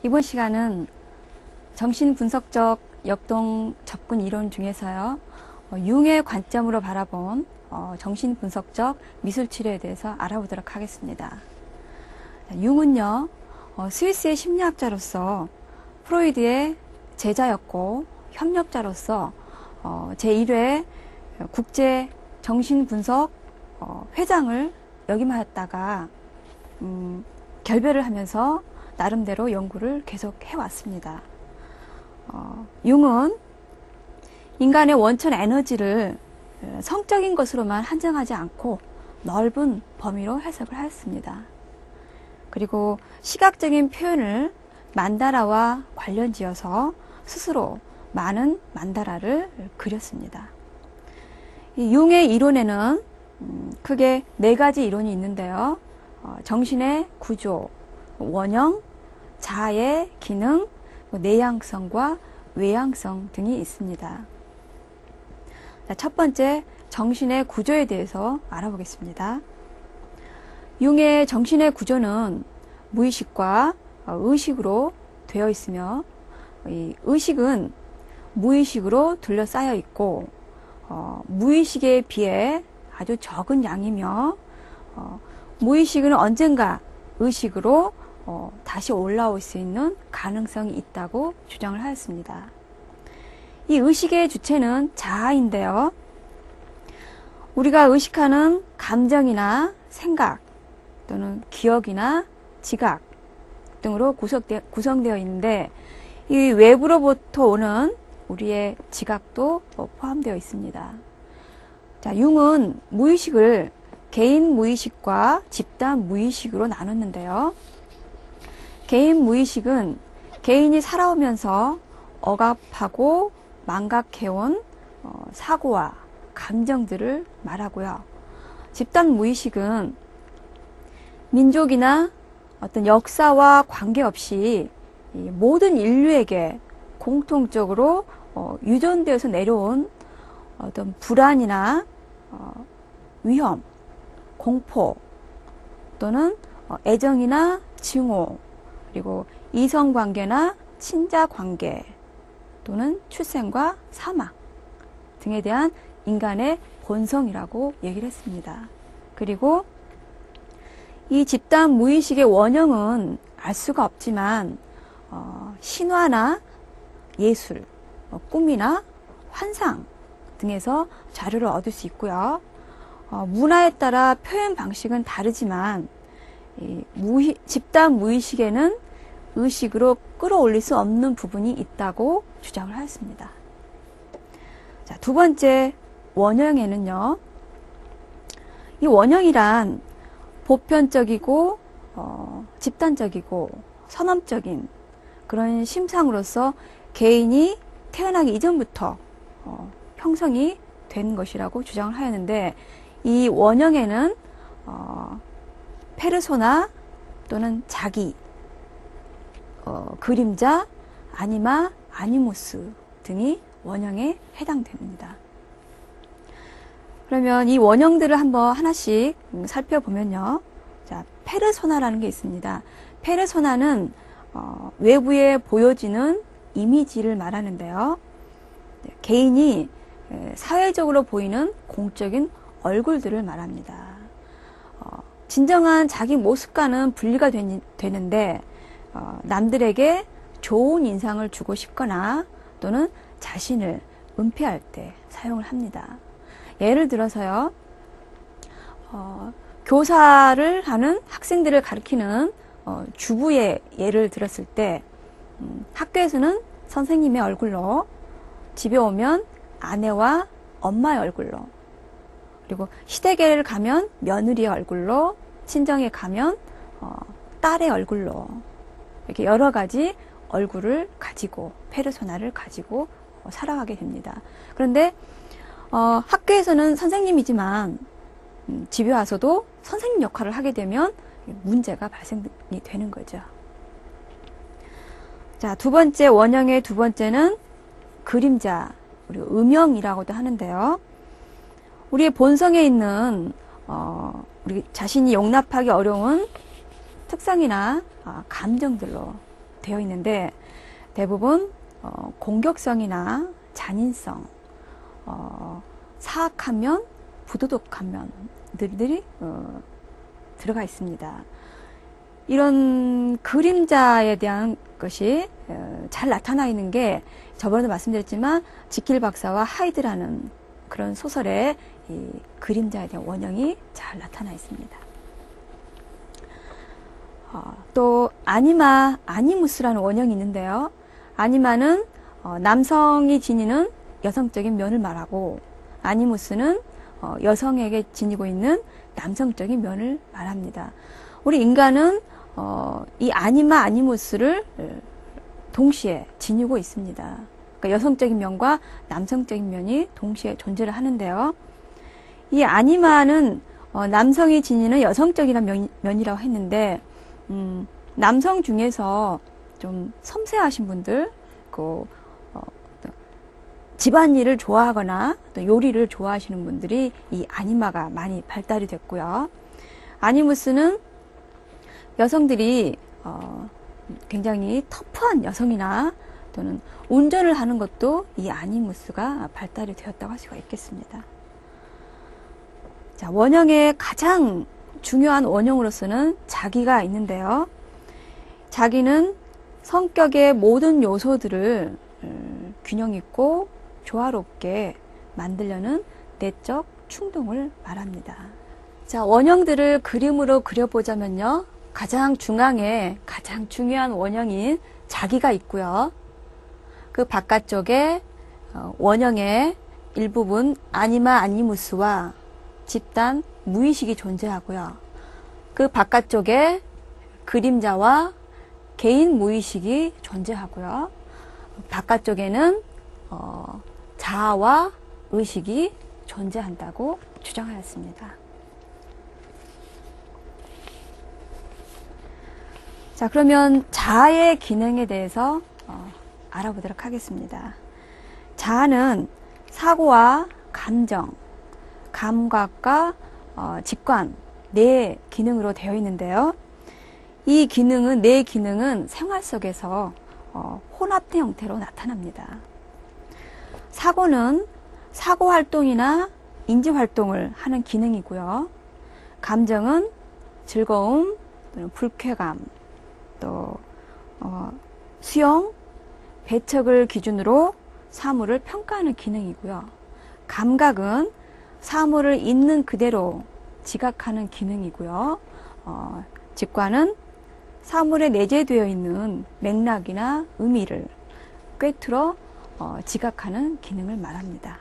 이번 시간은 정신분석적 역동 접근 이론 중에서요, 융의 관점으로 바라본 정신분석적 미술치료에 대해서 알아보도록 하겠습니다. 융은요, 스위스의 심리학자로서 프로이드의 제자였고 협력자로서 제1회 국제 정신분석 회장을 역임하였다가 결별을 하면서 나름대로 연구를 계속 해왔습니다. 융은 인간의 원천 에너지를 성적인 것으로만 한정하지 않고 넓은 범위로 해석을 하였습니다. 그리고 시각적인 표현을 만다라와 관련지어서 스스로 많은 만다라를 그렸습니다. 이 융의 이론에는 크게 4가지 이론이 있는데요. 정신의 구조, 원형, 자아의 기능, 내향성과 외향성 등이 있습니다. 첫 번째, 정신의 구조에 대해서 알아보겠습니다. 융의 정신의 구조는 무의식과 의식으로 되어 있으며, 이 의식은 무의식으로 둘러싸여 있고, 무의식에 비해 아주 적은 양이며, 무의식은 언젠가 의식으로 다시 올라올 수 있는 가능성이 있다고 주장을 하였습니다. 이 의식의 주체는 자아인데요. 우리가 의식하는 감정이나 생각 또는 기억이나 지각 등으로 구성되어 있는데, 이 외부로부터 오는 우리의 지각도 포함되어 있습니다. 자, 융은 무의식을 개인 무의식과 집단 무의식으로 나눴는데요. 개인 무의식은 개인이 살아오면서 억압하고 망각해온 사고와 감정들을 말하고요. 집단 무의식은 민족이나 어떤 역사와 관계없이 모든 인류에게 공통적으로 유전되어서 내려온 어떤 불안이나 위험, 공포 또는 애정이나 증오, 그리고 이성관계나 친자관계 또는 출생과 사망 등에 대한 인간의 본성이라고 얘기를 했습니다. 그리고 이 집단 무의식의 원형은 알 수가 없지만 신화나 예술, 꿈이나 환상 등에서 자료를 얻을 수 있고요. 문화에 따라 표현 방식은 다르지만 집단 무의식에는 의식으로 끌어올릴 수 없는 부분이 있다고 주장을 하였습니다. 자, 두 번째, 원형에는요, 이 원형이란 보편적이고 집단적이고 선험적인 그런 심상으로서 개인이 태어나기 이전부터 형성이 된 것이라고 주장을 하였는데, 이 원형에는 페르소나 또는 자기, 그림자, 아니마, 아니무스 등이 원형에 해당됩니다. 그러면 이 원형들을 한번 하나씩 살펴보면요. 자, 페르소나라는 게 있습니다. 페르소나는 외부에 보여지는 이미지를 말하는데요. 개인이 사회적으로 보이는 공적인 얼굴들을 말합니다. 진정한 자기 모습과는 분리가 되는데, 남들에게 좋은 인상을 주고 싶거나 또는 자신을 은폐할 때 사용을 합니다. 예를 들어서요, 교사를 하는 학생들을 가리키는 주부의 예를 들었을 때, 학교에서는 선생님의 얼굴로, 집에 오면 아내와 엄마의 얼굴로, 그리고 시댁에 가면 며느리의 얼굴로, 친정에 가면 딸의 얼굴로, 이렇게 여러 가지 얼굴을 가지고, 페르소나를 가지고 살아가게 됩니다. 그런데 학교에서는 선생님이지만 집에 와서도 선생님 역할을 하게 되면 문제가 발생이 되는 거죠. 자, 두 번째, 원형의 두 번째는 그림자, 그리고 음영이라고도 하는데요. 우리의 본성에 있는 우리 자신이 용납하기 어려운 특성이나 감정들로 되어 있는데 대부분 공격성이나 잔인성, 사악한 면, 부도덕한 면들이 들어가 있습니다. 이런 그림자에 대한 것이 잘 나타나 있는 게 저번에도 말씀드렸지만 지킬 박사와 하이드라는 그런 소설에 이 그림자에 대한 원형이 잘 나타나 있습니다. 또 아니마, 아니무스라는 원형이 있는데요. 아니마는 남성이 지니는 여성적인 면을 말하고 아니무스는 여성에게 지니고 있는 남성적인 면을 말합니다. 우리 인간은 이 아니마, 아니무스를 동시에 지니고 있습니다. 그러니까 여성적인 면과 남성적인 면이 동시에 존재를 하는데요. 이 아니마는 남성이 지니는 여성적인 면이라고 했는데 남성 중에서 좀 섬세하신 분들, 집안일을 좋아하거나 또 요리를 좋아하시는 분들이 이 아니마가 많이 발달이 됐고요. 아니무스는 여성들이 굉장히 터프한 여성이나 또는 운전을 하는 것도 이 아니무스가 발달이 되었다고 할 수가 있겠습니다. 자, 원형의 가장 중요한 원형으로서는 자기가 있는데요. 자기는 성격의 모든 요소들을 균형 있고 조화롭게 만들려는 내적 충동을 말합니다. 자, 원형들을 그림으로 그려보자면요. 가장 중앙에 가장 중요한 원형인 자기가 있고요. 그 바깥쪽에 원형의 일부분 아니마 아니무스와 집단 무의식이 존재하고요. 그 바깥쪽에 그림자와 개인 무의식이 존재하고요. 바깥쪽에는 자아와 의식이 존재한다고 주장하였습니다. 자, 그러면 자아의 기능에 대해서 알아보도록 하겠습니다. 자아는 사고와 감정, 감각과 직관, 네 기능으로 되어 있는데요. 이 기능은, 네 기능은 생활 속에서 혼합된 형태로 나타납니다. 사고는 사고 활동이나 인지 활동을 하는 기능이고요. 감정은 즐거움, 또는 불쾌감, 또 수용, 배척을 기준으로 사물을 평가하는 기능이고요. 감각은 사물을 있는 그대로 지각하는 기능이고요. 직관은 사물에 내재되어 있는 맥락이나 의미를 꿰뚫어 지각하는 기능을 말합니다.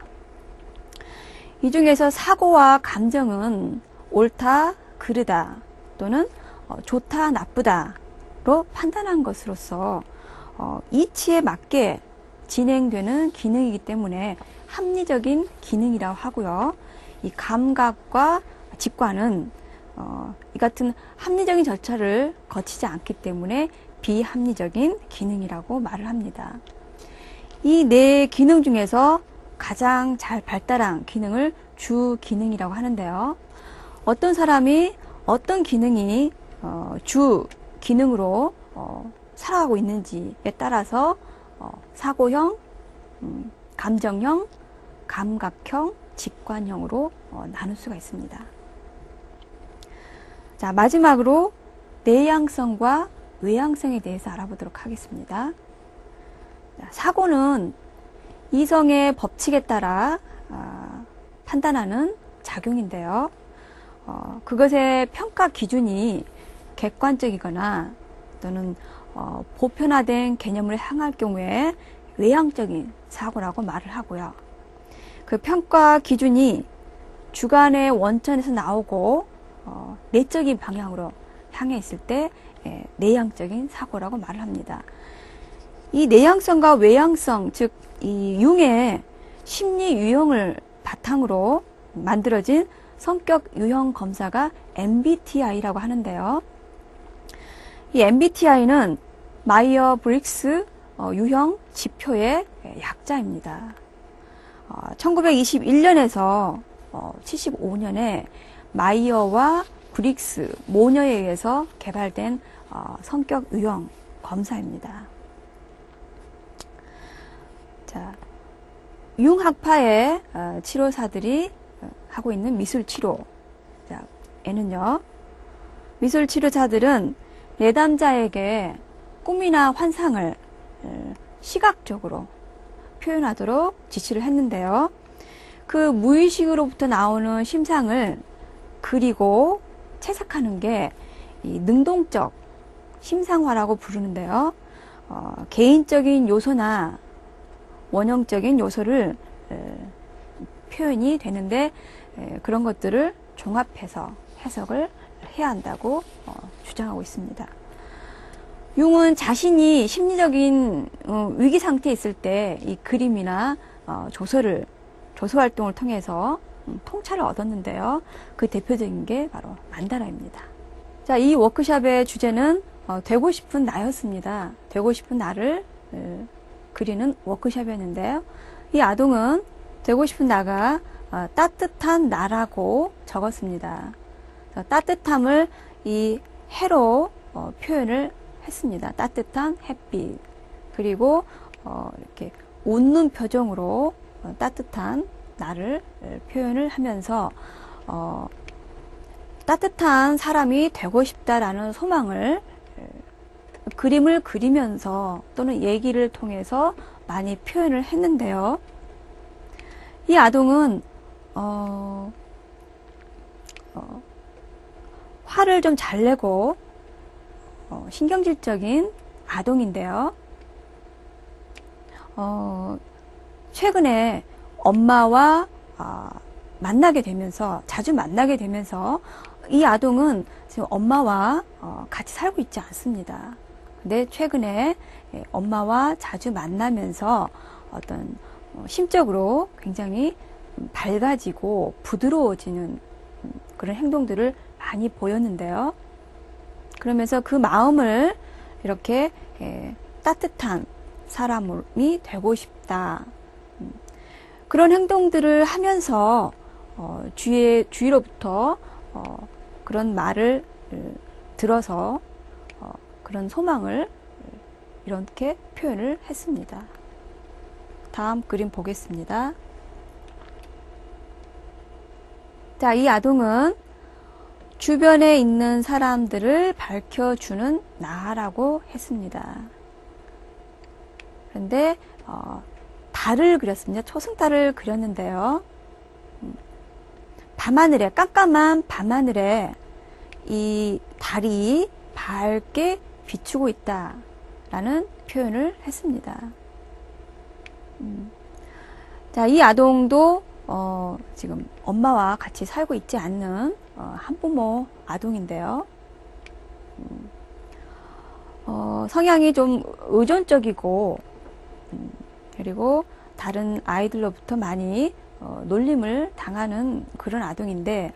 이 중에서 사고와 감정은 옳다, 그르다 또는 좋다, 나쁘다로 판단한 것으로서 이치에 맞게 진행되는 기능이기 때문에 합리적인 기능이라고 하고요. 이 감각과 직관은 이 같은 합리적인 절차를 거치지 않기 때문에 비합리적인 기능이라고 말을 합니다. 이 네 기능 중에서 가장 잘 발달한 기능을 주 기능이라고 하는데요. 어떤 사람이 어떤 기능이 주 기능으로 살아가고 있는지에 따라서 사고형, 감정형, 감각형, 직관형으로 나눌 수가 있습니다. 자, 마지막으로 내향성과 외향성에 대해서 알아보도록 하겠습니다. 자, 사고는 이성의 법칙에 따라 판단하는 작용인데요. 그것의 평가 기준이 객관적이거나 또는 보편화된 개념을 향할 경우에 외향적인 사고라고 말을 하고요. 그 평가 기준이 주관의 원천에서 나오고 내적인 방향으로 향해 있을 때 내향적인 사고라고 말을 합니다. 이 내향성과 외향성, 즉 이 융의 심리 유형을 바탕으로 만들어진 성격 유형 검사가 MBTI라고 하는데요. 이 MBTI는 마이어 브릭스 유형 지표의 약자입니다. 1921년에서 75년에 마이어와 브릭스 모녀에 의해서 개발된 성격 유형 검사입니다. 자, 융학파의 치료사들이 하고 있는 미술치료. 자, 얘는요, 미술치료사들은 내담자에게 꿈이나 환상을 시각적으로 표현하도록 지시를 했는데요. 그 무의식으로부터 나오는 심상을 그리고 채색하는 게 이 능동적 심상화라고 부르는데요. 개인적인 요소나 원형적인 요소를 표현이 되는데 그런 것들을 종합해서 해석을 해야 한다고 주장하고 있습니다. 융은 자신이 심리적인 위기 상태에 있을 때 이 그림이나 조서 활동을 통해서 통찰을 얻었는데요. 그 대표적인 게 바로 만다라입니다. 자, 이 워크숍의 주제는 되고 싶은 나였습니다. 되고 싶은 나를 그리는 워크숍이었는데요. 이 아동은 되고 싶은 나가 따뜻한 나라고 적었습니다. 따뜻함을 이 해로 표현을 했습니다. 따뜻한 햇빛. 그리고 이렇게 웃는 표정으로 따뜻한 나를 표현을 하면서 따뜻한 사람이 되고 싶다라는 소망을 그림을 그리면서 또는 얘기를 통해서 많이 표현을 했는데요. 이 아동은 화를 좀 잘 내고 신경질적인 아동인데요. 최근에 엄마와 자주 만나게 되면서 이 아동은 지금 엄마와 같이 살고 있지 않습니다. 근데 최근에 엄마와 자주 만나면서 어떤 심적으로 굉장히 밝아지고 부드러워지는 그런 행동들을 많이 보였는데요. 그러면서 그 마음을 이렇게 따뜻한 사람이 되고 싶다. 그런 행동들을 하면서 주위로부터 그런 말을 들어서 그런 소망을 이렇게 표현을 했습니다. 다음 그림 보겠습니다. 자, 이 아동은 주변에 있는 사람들을 밝혀주는 나라고 했습니다. 그런데 달을 그렸습니다. 초승달을 그렸는데요. 밤하늘에, 깜깜한 밤하늘에 이 달이 밝게 비추고 있다라는 표현을 했습니다. 자, 이 아동도 지금 엄마와 같이 살고 있지 않는 한부모 아동인데요. 성향이 좀 의존적이고 그리고 다른 아이들로부터 많이 놀림을 당하는 그런 아동인데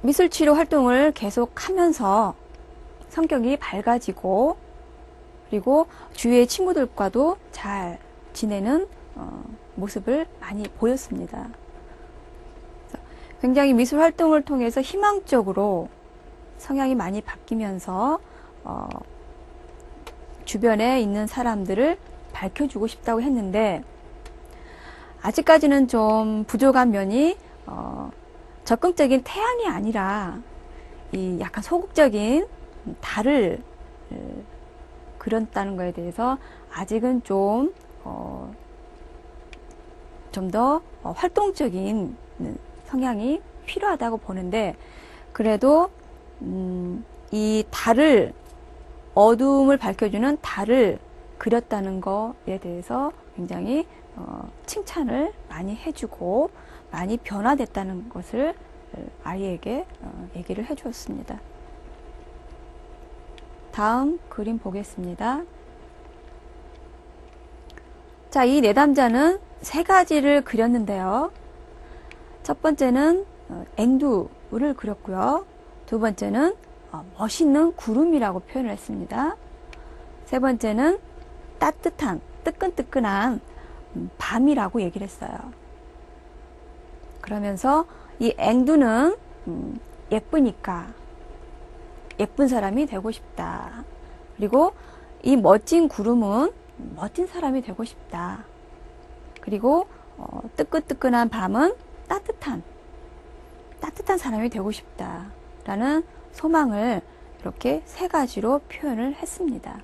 미술치료 활동을 계속하면서 성격이 밝아지고 그리고 주위의 친구들과도 잘 지내는 모습을 많이 보였습니다. 굉장히 미술 활동을 통해서 희망적으로 성향이 많이 바뀌면서 주변에 있는 사람들을 밝혀주고 싶다고 했는데 아직까지는 좀 부족한 면이 적극적인 태양이 아니라 이 약간 소극적인 달을 그렸다는 것에 대해서 아직은 좀 더 활동적인 성향이 필요하다고 보는데 그래도 이 달을 어둠을 밝혀주는 달을 그렸다는 것에 대해서 굉장히 칭찬을 많이 해주고 많이 변화됐다는 것을 아이에게 얘기를 해주었습니다. 다음 그림 보겠습니다. 자, 이 내담자는 세 가지를 그렸는데요. 첫 번째는 앵두를 그렸고요. 두 번째는 멋있는 구름이라고 표현을 했습니다. 세 번째는 따뜻한, 뜨끈뜨끈한 밤이라고 얘기를 했어요. 그러면서 이 앵두는 예쁘니까 예쁜 사람이 되고 싶다. 그리고 이 멋진 구름은 멋진 사람이 되고 싶다. 그리고 뜨끈뜨끈한 밤은 따뜻한 사람이 되고 싶다. 라는 소망을 이렇게 세 가지로 표현을 했습니다.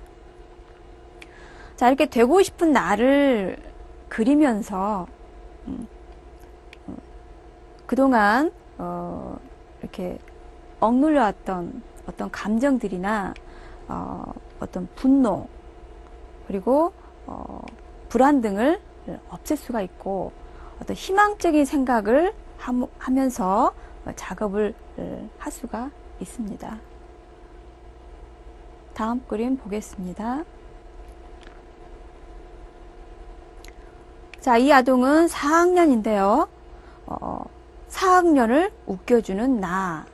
자, 이렇게 되고 싶은 나를 그리면서 그동안 이렇게 억눌려왔던 어떤 감정들이나 어떤 분노 그리고 불안 등을 없앨 수가 있고 어떤 희망적인 생각을 하면서 작업을 할 수가 있습니다. 다음 그림 보겠습니다. 자, 이 아동은 4학년인데요. 4학년을 웃겨주는 나.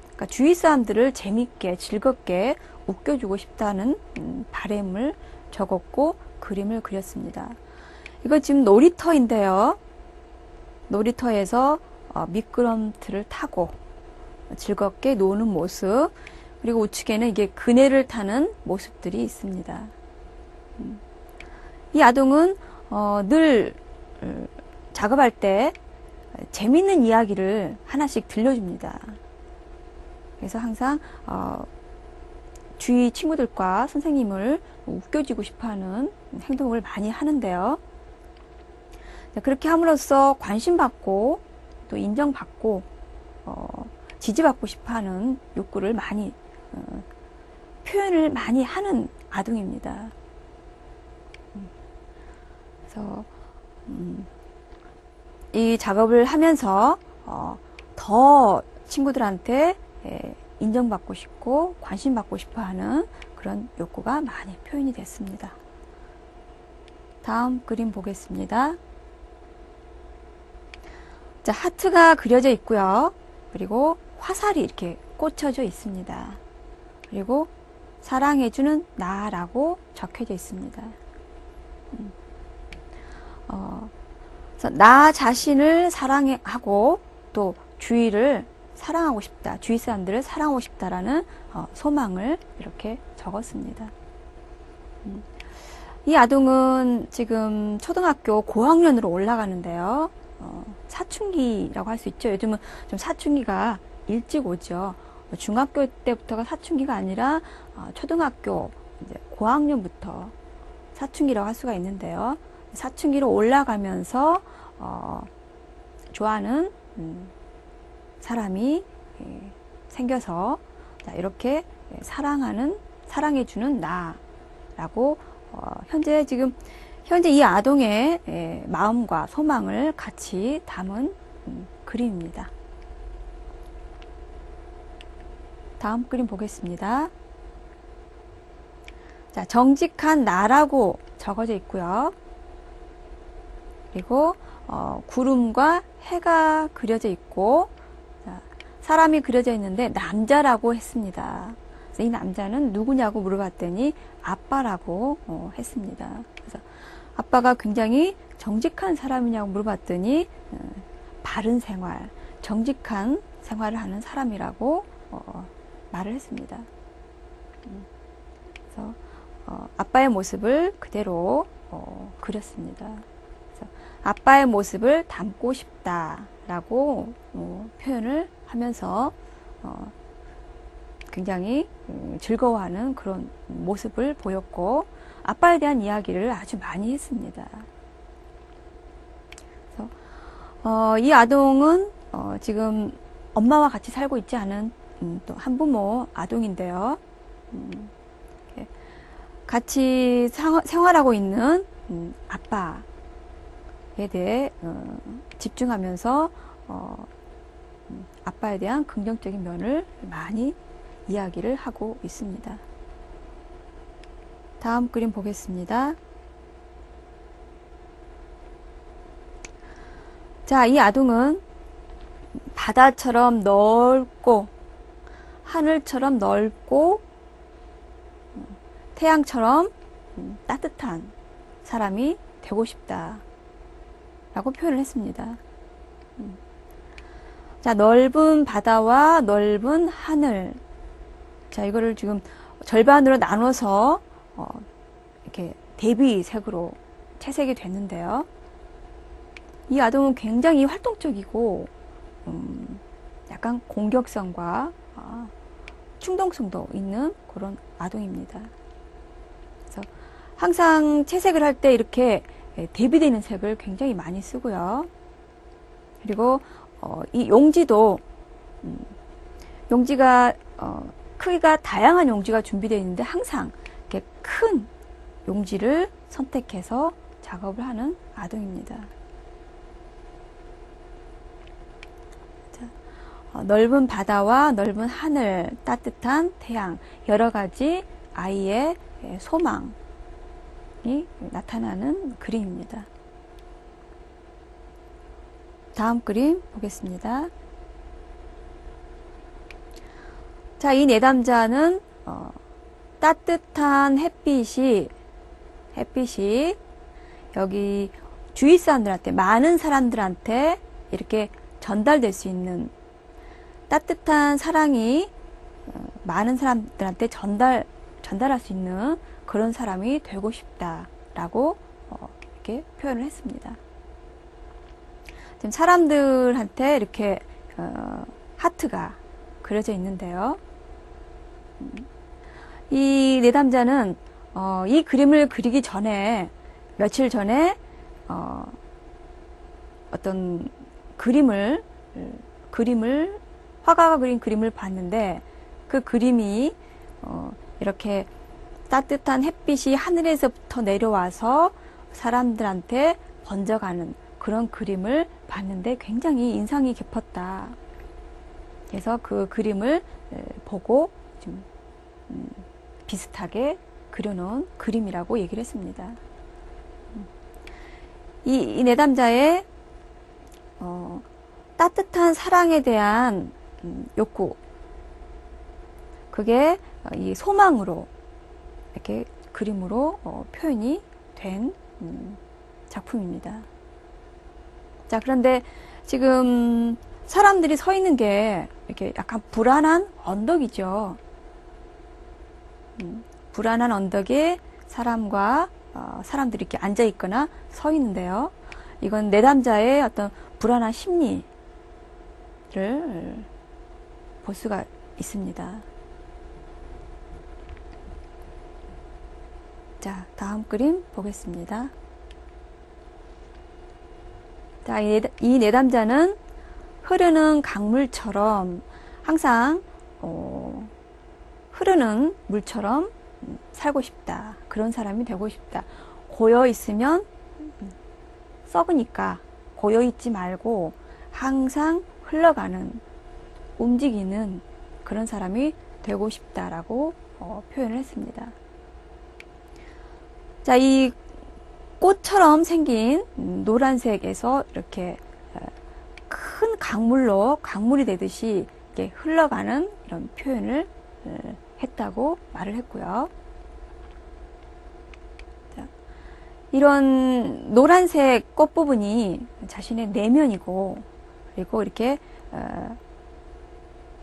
그러니까 주위 사람들을 재밌게 즐겁게 웃겨주고 싶다는 바람을 적었고 그림을 그렸습니다. 이거 지금 놀이터인데요. 놀이터에서 미끄럼틀을 타고 즐겁게 노는 모습, 그리고 우측에는 이게 그네를 타는 모습들이 있습니다. 이 아동은 늘 작업할 때 재밌는 이야기를 하나씩 들려줍니다. 그래서 항상 주위 친구들과 선생님을 웃겨주고 싶어하는 행동을 많이 하는데요. 그렇게 함으로써 관심받고 또 인정받고 지지받고 싶어하는 욕구를 많이 표현을 많이 하는 아동입니다. 그래서 이 작업을 하면서 더 친구들한테 인정받고 싶고 관심받고 싶어하는 그런 욕구가 많이 표현이 됐습니다. 다음 그림 보겠습니다. 자, 하트가 그려져 있고요. 그리고 화살이 이렇게 꽂혀져 있습니다. 그리고 사랑해주는 나라고 적혀져 있습니다. 그래서 나 자신을 사랑하고 또 주위를 사랑하고 싶다. 주위 사람들을 사랑하고 싶다라는 소망을 이렇게 적었습니다. 이 아동은 지금 초등학교 고학년으로 올라가는데요. 사춘기라고 할 수 있죠. 요즘은 좀 사춘기가 일찍 오죠. 중학교 때부터가 사춘기가 아니라 초등학교 이제 고학년부터 사춘기라고 할 수가 있는데요. 사춘기로 올라가면서 좋아하는 사람이 생겨서 이렇게 사랑해주는 나라고 현재 이 아동의 마음과 소망을 같이 담은 그림입니다. 다음 그림 보겠습니다. 자, 정직한 나라고 적어져 있고요. 그리고 구름과 해가 그려져 있고, 자, 사람이 그려져 있는데 남자라고 했습니다. 그래서 이 남자는 누구냐고 물어봤더니 아빠라고 했습니다. 그래서 아빠가 굉장히 정직한 사람이냐고 물어봤더니 바른 생활, 정직한 생활을 하는 사람이라고 말을 했습니다. 그래서 아빠의 모습을 그대로 그렸습니다. 그래서 아빠의 모습을 담고 싶다라고 표현을 하면서 굉장히 즐거워하는 그런 모습을 보였고 아빠에 대한 이야기를 아주 많이 했습니다. 그래서 이 아동은 지금 엄마와 같이 살고 있지 않은 또 한부모 아동인데요. 같이 생활하고 있는 아빠에 대해 집중하면서 아빠에 대한 긍정적인 면을 많이 이야기를 하고 있습니다. 다음 그림 보겠습니다. 자, 이 아동은 바다처럼 넓고 하늘처럼 넓고 태양처럼 따뜻한 사람이 되고 싶다 라고 표현을 했습니다. 자, 넓은 바다와 넓은 하늘, 자, 이거를 지금 절반으로 나눠서 이렇게 대비색으로 채색이 됐는데요. 이 아동은 굉장히 활동적이고 약간 공격성과 충동성도 있는 그런 아동입니다. 그래서 항상 채색을 할 때 이렇게 대비되는 색을 굉장히 많이 쓰고요. 그리고 이 용지도 용지가 크기가 다양한 용지가 준비되어 있는데 항상 이렇게 큰 용지를 선택해서 작업을 하는 아동입니다. 자, 넓은 바다와 넓은 하늘, 따뜻한 태양, 여러 가지 아이의 소망이 나타나는 그림입니다. 다음 그림 보겠습니다. 자, 이 내담자는 따뜻한 햇빛이 여기 주위 사람들한테, 많은 사람들한테 이렇게 전달될 수 있는, 따뜻한 사랑이 많은 사람들한테 전달할 수 있는 그런 사람이 되고 싶다라고 이렇게 표현을 했습니다. 지금 사람들한테 이렇게 하트가 그려져 있는데요. 이 내담자는 이 그림을 그리기 전에, 며칠 전에 어떤 그림을 화가가 그린 그림을 봤는데, 그 그림이 이렇게 따뜻한 햇빛이 하늘에서부터 내려와서 사람들한테 번져가는 그런 그림을 봤는데 굉장히 인상이 깊었다. 그래서 그 그림을 보고 좀 비슷하게 그려놓은 그림이라고 얘기를 했습니다. 이 내담자의 따뜻한 사랑에 대한 욕구, 그게 이 소망으로 이렇게 그림으로 표현이 된 작품입니다. 자, 그런데 지금 사람들이 서 있는 게 이렇게 약간 불안한 언덕이죠. 불안한 언덕에 사람들이 이렇게 앉아 있거나 서 있는데요. 이건 내담자의 어떤 불안한 심리를 볼 수가 있습니다. 자, 다음 그림 보겠습니다. 자, 이 내담자는 흐르는 강물처럼 항상 흐르는 물처럼 살고 싶다. 그런 사람이 되고 싶다. 고여 있으면 썩으니까 고여 있지 말고 항상 흘러가는, 움직이는 그런 사람이 되고 싶다라고 표현을 했습니다. 자, 이 꽃처럼 생긴 노란색에서 이렇게 큰 강물이 되듯이 이렇게 흘러가는 이런 표현을 했다고 말을 했고요. 자, 이런 노란색 꽃 부분이 자신의 내면이고, 그리고 이렇게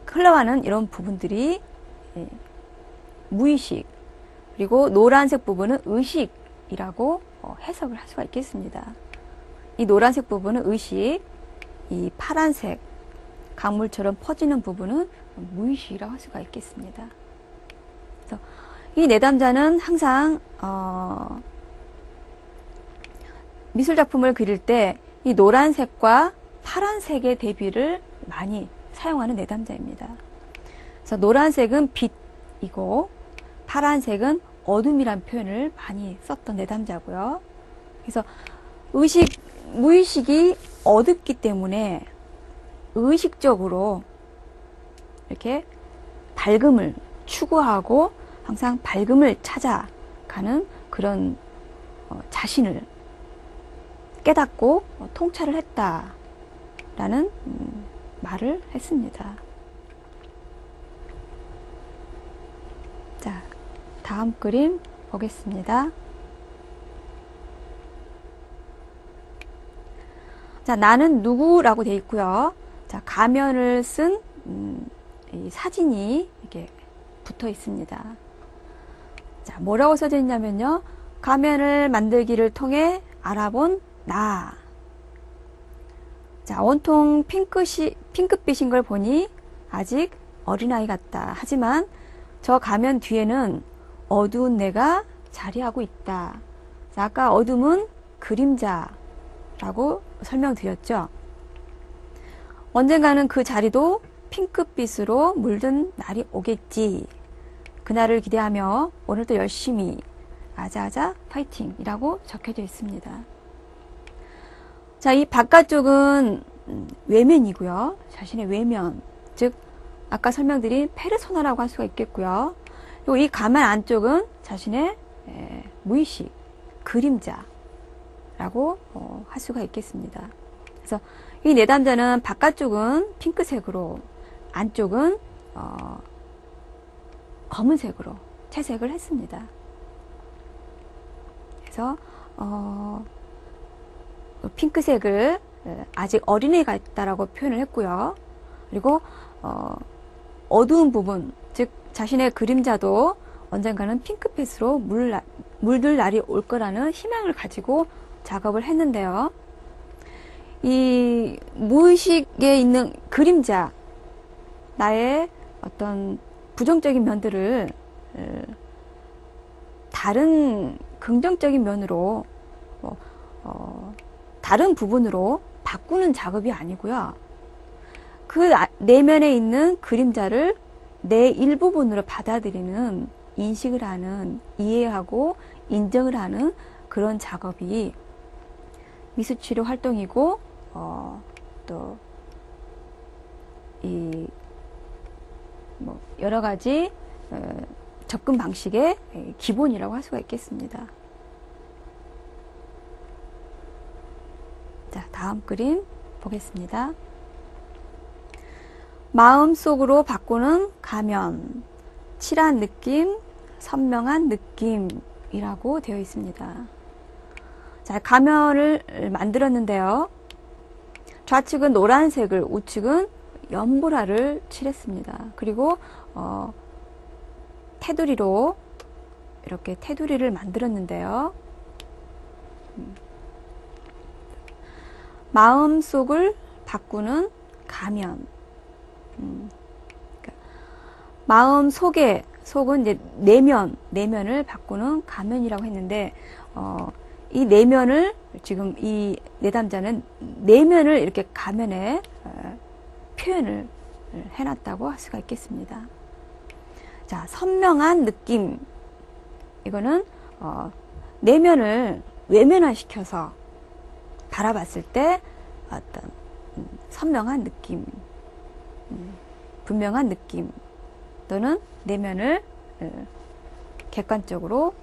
흘러가는 이런 부분들이 무의식, 그리고 노란색 부분은 의식이라고 해석을 할 수가 있겠습니다. 이 노란색 부분은 의식, 이 파란색 강물처럼 퍼지는 부분은 무의식이라고 할 수가 있겠습니다. 그래서 이 내담자는 항상 미술 작품을 그릴 때 이 노란색과 파란색의 대비를 많이 사용하는 내담자입니다. 그래서 노란색은 빛이고 파란색은 어둠이란 표현을 많이 썼던 내담자고요. 그래서 무의식이 어둡기 때문에 의식적으로 이렇게 밝음을 추구하고 항상 밝음을 찾아가는 그런 자신을 깨닫고 통찰을 했다라는 말을 했습니다. 자, 다음 그림 보겠습니다. 자, 나는 누구라고 되어 있고요. 자, 가면을 쓴 이 사진이 이렇게 붙어 있습니다. 자, 뭐라고 써져 있냐면요. 가면을 만들기를 통해 알아본 나. 자, 온통 핑크빛인 걸 보니 아직 어린아이 같다. 하지만 저 가면 뒤에는 어두운 내가 자리하고 있다. 자, 아까 어둠은 그림자라고 설명드렸죠. 언젠가는 그 자리도 핑크빛으로 물든 날이 오겠지. 그날을 기대하며 오늘도 열심히 아자아자 파이팅 이라고 적혀져 있습니다. 자, 이 바깥쪽은 외면이고요. 자신의 외면, 즉 아까 설명드린 페르소나라고 할 수가 있겠고요. 그리고 이 가면 안쪽은 자신의 무의식, 그림자라고 할 수가 있겠습니다. 그래서 이 내담자는 바깥쪽은 핑크색으로, 안쪽은 검은색으로 채색을 했습니다. 그래서 핑크색을 아직 어린애 같다라고 표현을 했고요. 그리고 어두운 부분, 즉 자신의 그림자도 언젠가는 핑크빛으로 물들 날이 올 거라는 희망을 가지고 작업을 했는데요. 이 무의식에 있는 그림자, 나의 어떤 부정적인 면들을 다른 긍정적인 면으로 다른 부분으로 바꾸는 작업이 아니고요. 그 내면에 있는 그림자를 내 일부분으로 받아들이는, 인식을 하는, 이해하고 인정을 하는 그런 작업이 미술치료 활동이고, 또 이 여러 가지 접근 방식의 기본이라고 할 수가 있겠습니다. 자, 다음 그림 보겠습니다. 마음속으로 바꾸는 가면, 칠한 느낌, 선명한 느낌이라고 되어 있습니다. 자, 가면을 만들었는데요. 좌측은 노란색을, 우측은 연보라를 칠했습니다. 그리고 테두리로 이렇게 테두리를 만들었는데요. 마음속을 바꾸는 가면. 마음 속에, 속은 이제 내면을 바꾸는 가면이라고 했는데, 이 내면을, 지금 이 내담자는 내면을 이렇게 가면에 표현을 해놨다고 할 수가 있겠습니다. 자, 선명한 느낌. 이거는, 내면을 외면화시켜서 바라봤을 때 어떤 선명한 느낌, 분명한 느낌, 또는 내면을 객관적으로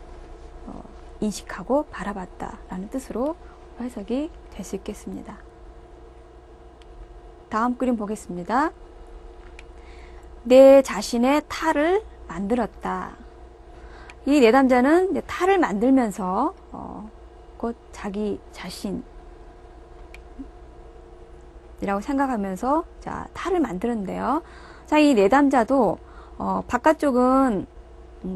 인식하고 바라봤다라는 뜻으로 해석이 될 수 있겠습니다. 다음 그림 보겠습니다. 내 자신의 탈을 만들었다. 이 내담자는 탈을 만들면서 곧 자기 자신이라고 생각하면서 자, 탈을 만드는데요. 자, 이 내담자도 바깥쪽은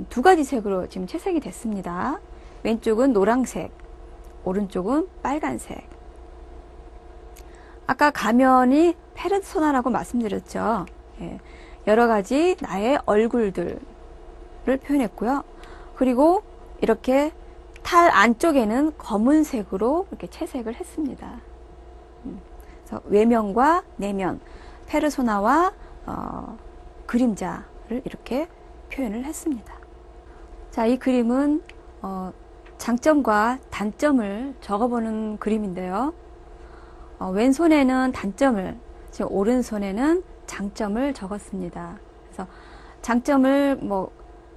두 가지 색으로 지금 채색이 됐습니다. 왼쪽은 노란색, 오른쪽은 빨간색. 아까 가면이 페르소나라고 말씀드렸죠. 예, 여러 가지 나의 얼굴들을 표현했고요. 그리고 이렇게 탈 안쪽에는 검은색으로 이렇게 채색을 했습니다. 그래서 외면과 내면, 페르소나와 그림자를 이렇게 표현을 했습니다. 자, 이 그림은 장점과 단점을 적어보는 그림인데요. 왼손에는 단점을, 즉 오른손에는 장점을 적었습니다. 그래서 장점을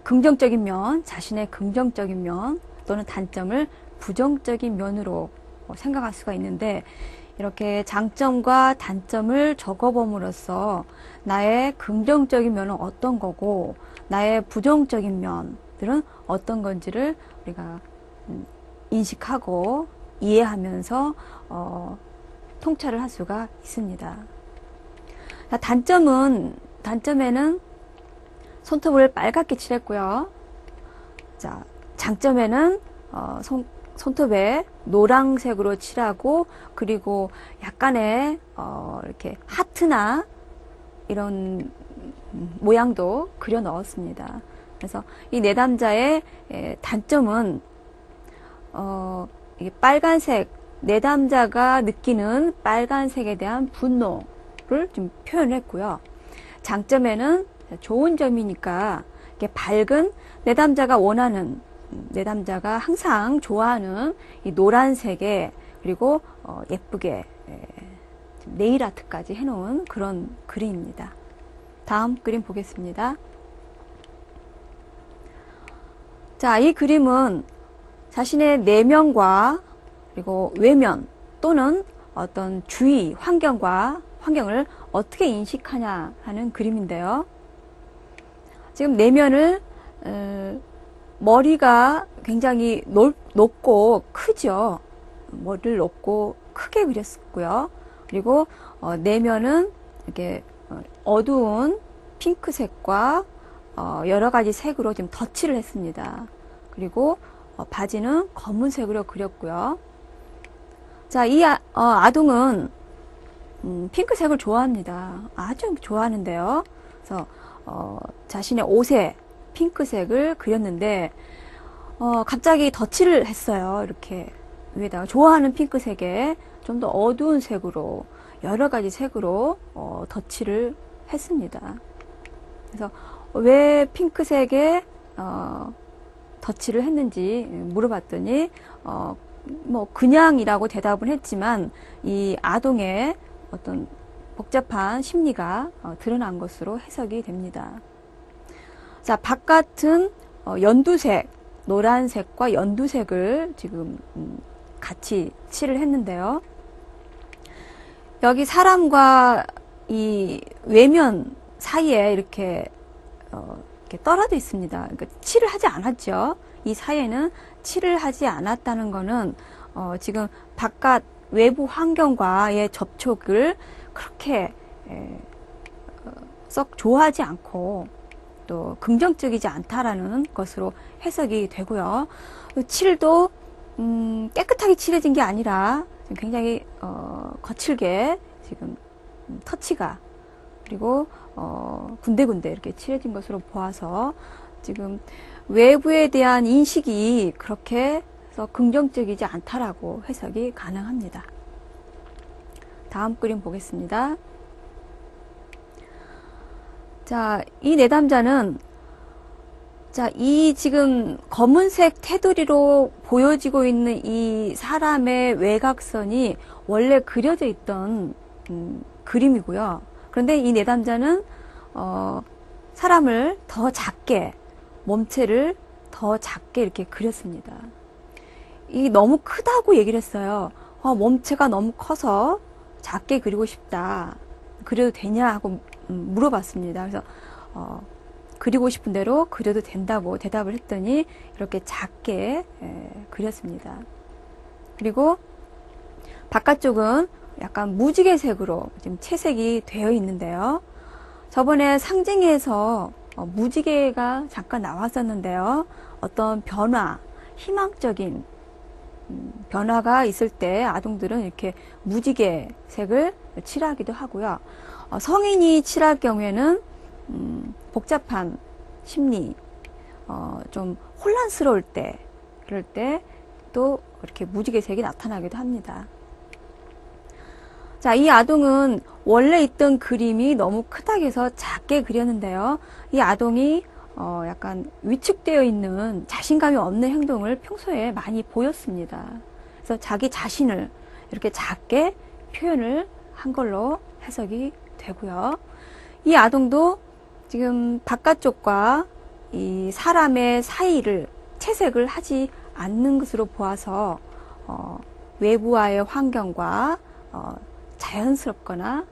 긍정적인 면, 자신의 긍정적인 면, 또는 단점을 부정적인 면으로 생각할 수가 있는데, 이렇게 장점과 단점을 적어봄으로써 나의 긍정적인 면은 어떤 거고 나의 부정적인 면들은 어떤 건지를 우리가 인식하고 이해하면서 통찰을 할 수가 있습니다. 단점에는 손톱을 빨갛게 칠했고요. 자, 장점에는 손톱에 노란색으로 칠하고, 그리고 약간의 이렇게 하트나 이런 모양도 그려 넣었습니다. 그래서 이 내담자의 단점은 이게 빨간색, 내담자가 느끼는 빨간색에 대한 분노를 좀 표현했고요. 장점에는 좋은 점이니까 이게 밝은 내담자가 원하는, 내담자가 항상 좋아하는 이 노란색에, 그리고 예쁘게 네일 아트까지 해놓은 그런 그림입니다. 다음 그림 보겠습니다. 자, 이 그림은 자신의 내면과 그리고 외면 또는 어떤 주위 환경을 어떻게 인식하냐 하는 그림인데요. 지금 내면을 머리가 굉장히 높고 크죠. 머리를 높고 크게 그렸고요. 그리고 내면은 이렇게 어두운 핑크색과 여러 가지 색으로 좀 덧칠을 했습니다. 그리고 바지는 검은색으로 그렸고요. 자, 이 아동은 핑크색을 좋아합니다. 아주 좋아하는데요. 그래서 자신의 옷에 핑크색을 그렸는데 갑자기 덧칠을 했어요. 이렇게 위에다가 좋아하는 핑크색에 좀 더 어두운 색으로, 여러 가지 색으로 덧칠을 했습니다. 그래서 왜 핑크색에 덧칠을 했는지 물어봤더니 뭐 그냥이라고 대답을 했지만 이 아동의 어떤 복잡한 심리가 드러난 것으로 해석이 됩니다. 자, 바깥은 연두색, 노란색과 연두색을 지금 같이 칠을 했는데요. 여기 사람과 이 외면 사이에 이렇게 떨어져 있습니다. 그러니까 칠을 하지 않았죠. 이 사이에는 칠을 하지 않았다는 것은 지금 바깥 외부 환경과의 접촉을 그렇게 썩 좋아하지 않고 또 긍정적이지 않다라는 것으로 해석이 되고요. 칠도 깨끗하게 칠해진 게 아니라 굉장히 거칠게 지금 터치가, 그리고 군데군데 이렇게 칠해진 것으로 보아서 지금 외부에 대한 인식이 그렇게 해서 긍정적이지 않다라고 해석이 가능합니다. 다음 그림 보겠습니다. 자, 이 내담자는, 자, 이 지금 검은색 테두리로 보여지고 있는 이 사람의 외곽선이 원래 그려져 있던 그림이고요. 그런데 이 내담자는 사람을 더 작게, 몸체를 더 작게 이렇게 그렸습니다. 이 너무 크다고 얘기를 했어요. 몸체가 너무 커서 작게 그리고 싶다. 그려도 되냐 하고 물어봤습니다. 그래서 그리고 싶은 대로 그려도 된다고 대답을 했더니 이렇게 작게 그렸습니다. 그리고 바깥쪽은 약간 무지개색으로 지금 채색이 되어 있는데요. 저번에 상징에서 무지개가 잠깐 나왔었는데요. 어떤 변화, 희망적인 변화가 있을 때 아동들은 이렇게 무지개색을 칠하기도 하고요. 성인이 칠할 경우에는 복잡한 심리, 좀 혼란스러울 때, 그럴 때 또 이렇게 무지개색이 나타나기도 합니다. 자, 이 아동은 원래 있던 그림이 너무 크다고 해서 작게 그렸는데요. 이 아동이 약간 위축되어 있는 자신감이 없는 행동을 평소에 많이 보였습니다. 그래서 자기 자신을 이렇게 작게 표현을 한 걸로 해석이 되고요. 이 아동도 지금 바깥쪽과 이 사람의 사이를 채색을 하지 않는 것으로 보아서 외부와의 환경과 자연스럽거나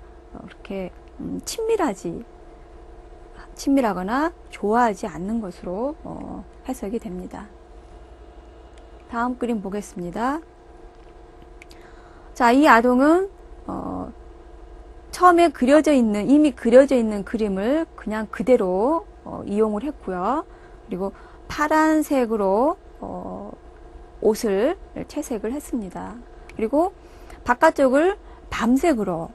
이렇게 친밀하거나 좋아하지 않는 것으로 해석이 됩니다. 다음 그림 보겠습니다. 자, 이 아동은 처음에 이미 그려져 있는 그림을 그냥 그대로 이용을 했고요. 그리고 파란색으로 옷을 채색을 했습니다. 그리고 바깥쪽을 밤색으로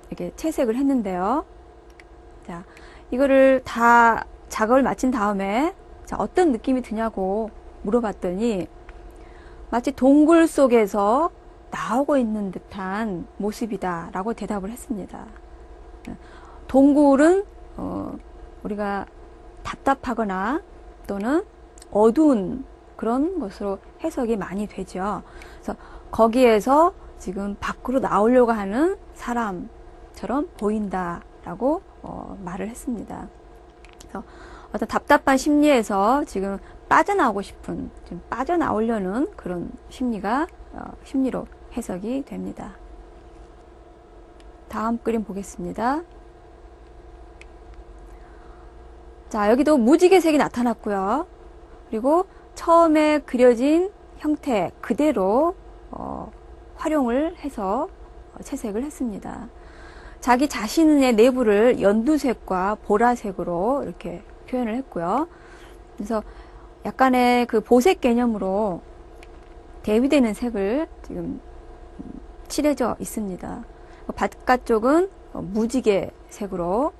이렇게 채색을 했는데요. 자, 이거를 다 작업을 마친 다음에 자, 어떤 느낌이 드냐고 물어봤더니 마치 동굴 속에서 나오고 있는 듯한 모습이다 라고 대답을 했습니다. 동굴은 우리가 답답하거나 또는 어두운 그런 것으로 해석이 많이 되죠. 그래서 거기에서 지금 밖으로 나오려고 하는 사람처럼 보인다라고 말을 했습니다. 그래서 어떤 답답한 심리에서 지금 빠져나오고 싶은, 지금 빠져나오려는 그런 심리로 해석이 됩니다. 다음 그림 보겠습니다. 자, 여기도 무지개색이 나타났고요. 그리고 처음에 그려진 형태 그대로 활용을 해서 채색을 했습니다. 자기 자신의 내부를 연두색과 보라색으로 이렇게 표현을 했고요. 그래서 약간의 그 보색 개념으로 대비되는 색을 지금 칠해져 있습니다. 바깥쪽은 무지개 색으로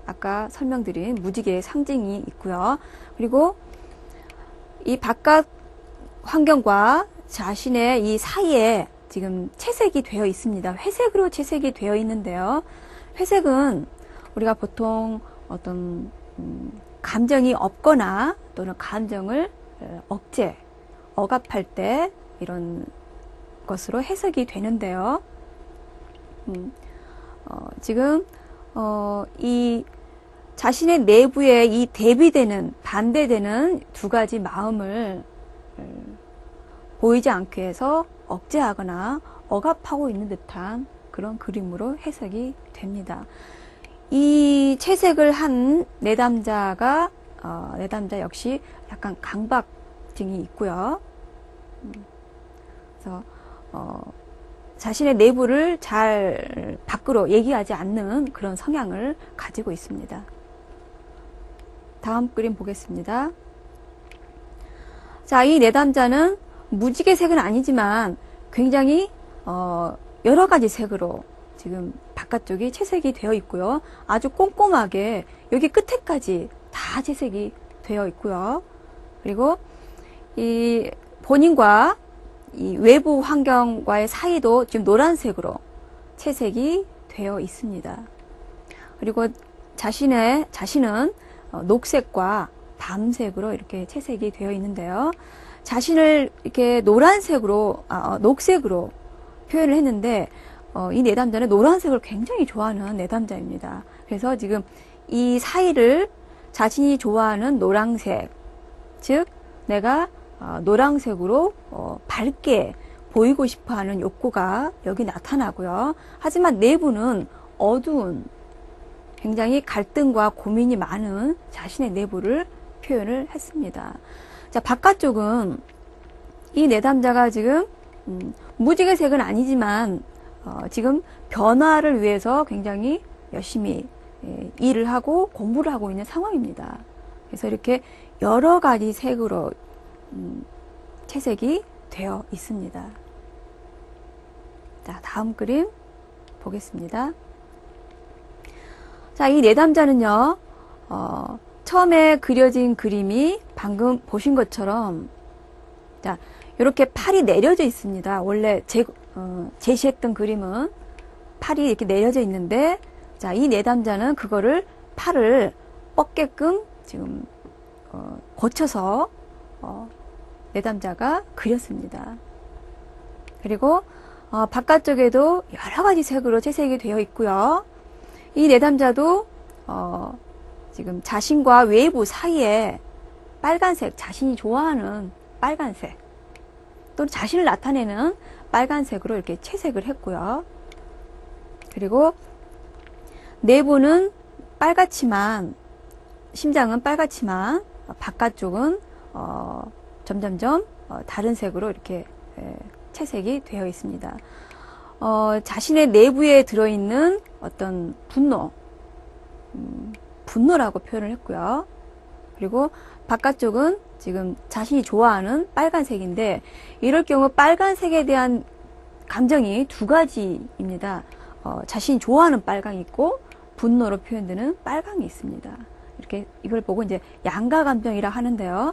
아까 설명드린 무지개의 상징이 있고요. 그리고 이 바깥 환경과 자신의 이 사이에 지금 채색이 되어 있습니다. 회색으로 채색이 되어 있는데요. 회색은 우리가 보통 어떤 감정이 없거나 또는 감정을 억압할 때 이런 것으로 해석이 되는데요. 지금 이 자신의 내부에 이 대비되는 반대되는 두 가지 마음을 보이지 않게 해서 억제하거나 억압하고 있는 듯한 그런 그림으로 해석이 됩니다. 이 채색을 한 내담자 역시 약간 강박증이 있고요. 그래서 자신의 내부를 잘 밖으로 얘기하지 않는 그런 성향을 가지고 있습니다. 다음 그림 보겠습니다. 자, 이 내담자는 무지개색은 아니지만 굉장히 여러 가지 색으로 지금 바깥쪽이 채색이 되어 있고요. 아주 꼼꼼하게 여기 끝에까지 다 채색이 되어 있고요. 그리고 이 본인과 이 외부 환경과의 사이도 지금 노란색으로 채색이 되어 있습니다. 그리고 자신은 녹색과 밤색으로 이렇게 채색이 되어 있는데요. 자신을 이렇게 녹색으로 표현을 했는데, 이 내담자는 노란색을 굉장히 좋아하는 내담자입니다. 그래서 지금 이 사이를 자신이 좋아하는 노란색, 즉, 내가 노란색으로 밝게 보이고 싶어 하는 욕구가 여기 나타나고요. 하지만 내부는 어두운, 굉장히 갈등과 고민이 많은 자신의 내부를 표현을 했습니다. 자, 바깥쪽은 이 내담자가 지금 무지개색은 아니지만 지금 변화를 위해서 굉장히 열심히 일을 하고 공부를 하고 있는 상황입니다. 그래서 이렇게 여러 가지 색으로 채색이 되어 있습니다. 자, 다음 그림 보겠습니다. 자, 이 내담자는요, 처음에 그려진 그림이 방금 보신 것처럼, 자, 이렇게 팔이 내려져 있습니다. 원래 제시했던 그림은 팔이 이렇게 내려져 있는데, 자, 이 내담자는 그거를 팔을 뻗게끔 지금, 고쳐서, 내담자가 그렸습니다. 그리고, 바깥쪽에도 여러 가지 색으로 채색이 되어 있고요. 이 내담자도 지금 자신과 외부 사이에 빨간색, 자신이 좋아하는 빨간색 또는 자신을 나타내는 빨간색으로 이렇게 채색을 했고요. 그리고 내부는 빨갛지만, 심장은 빨갛지만 바깥쪽은 점점점 다른 색으로 이렇게 채색이 되어 있습니다. 자신의 내부에 들어있는 어떤 분노, 분노라고 표현을 했고요. 그리고 바깥쪽은 지금 자신이 좋아하는 빨간색인데, 이럴 경우 빨간색에 대한 감정이 두 가지입니다. 자신이 좋아하는 빨강이 있고 분노로 표현되는 빨강이 있습니다. 이렇게 이걸 보고 이제 양가 감정이라 하는데요.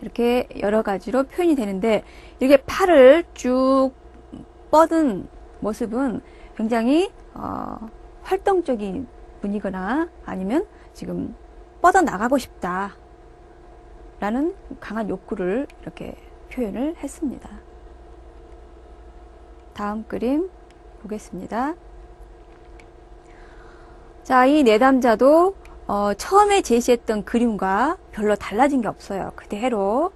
이렇게 여러 가지로 표현이 되는데, 이렇게 팔을 쭉 뻗은 모습은 굉장히 활동적인 분이거나 아니면 지금 뻗어 나가고 싶다 라는 강한 욕구를 이렇게 표현을 했습니다. 다음 그림 보겠습니다. 자, 이 내담자도 처음에 제시했던 그림과 별로 달라진 게 없어요. 그대로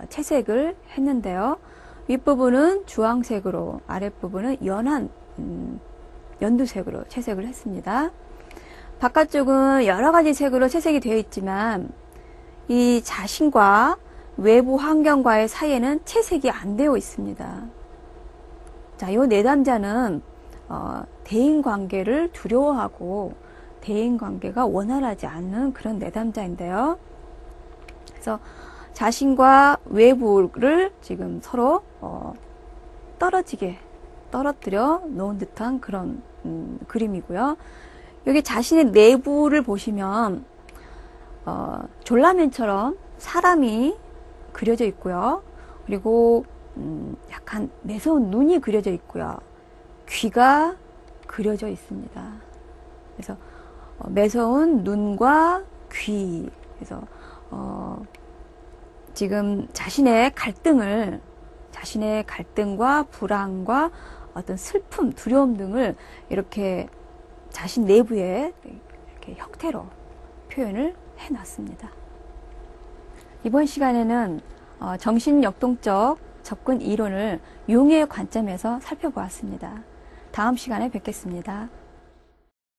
채색을 했는데요. 윗부분은 주황색으로, 아랫부분은 연한 연두색으로 채색을 했습니다. 바깥쪽은 여러 가지 색으로 채색이 되어 있지만 이 자신과 외부 환경과의 사이에는 채색이 안 되어 있습니다. 자, 이 내담자는 대인관계를 두려워하고 대인관계가 원활하지 않는 그런 내담자인데요. 그래서 자신과 외부를 지금 서로 떨어뜨려 놓은 듯한 그런 그림이고요. 여기 자신의 내부를 보시면 졸라맨처럼 사람이 그려져 있고요. 그리고 약간 매서운 눈이 그려져 있고요. 귀가 그려져 있습니다. 그래서 매서운 눈과 귀, 그래서 지금 자신의 갈등과 불안과 어떤 슬픔, 두려움 등을 이렇게 자신 내부에 이렇게 형태로 표현을 해놨습니다. 이번 시간에는 정신역동적 접근 이론을 융의 관점에서 살펴보았습니다. 다음 시간에 뵙겠습니다.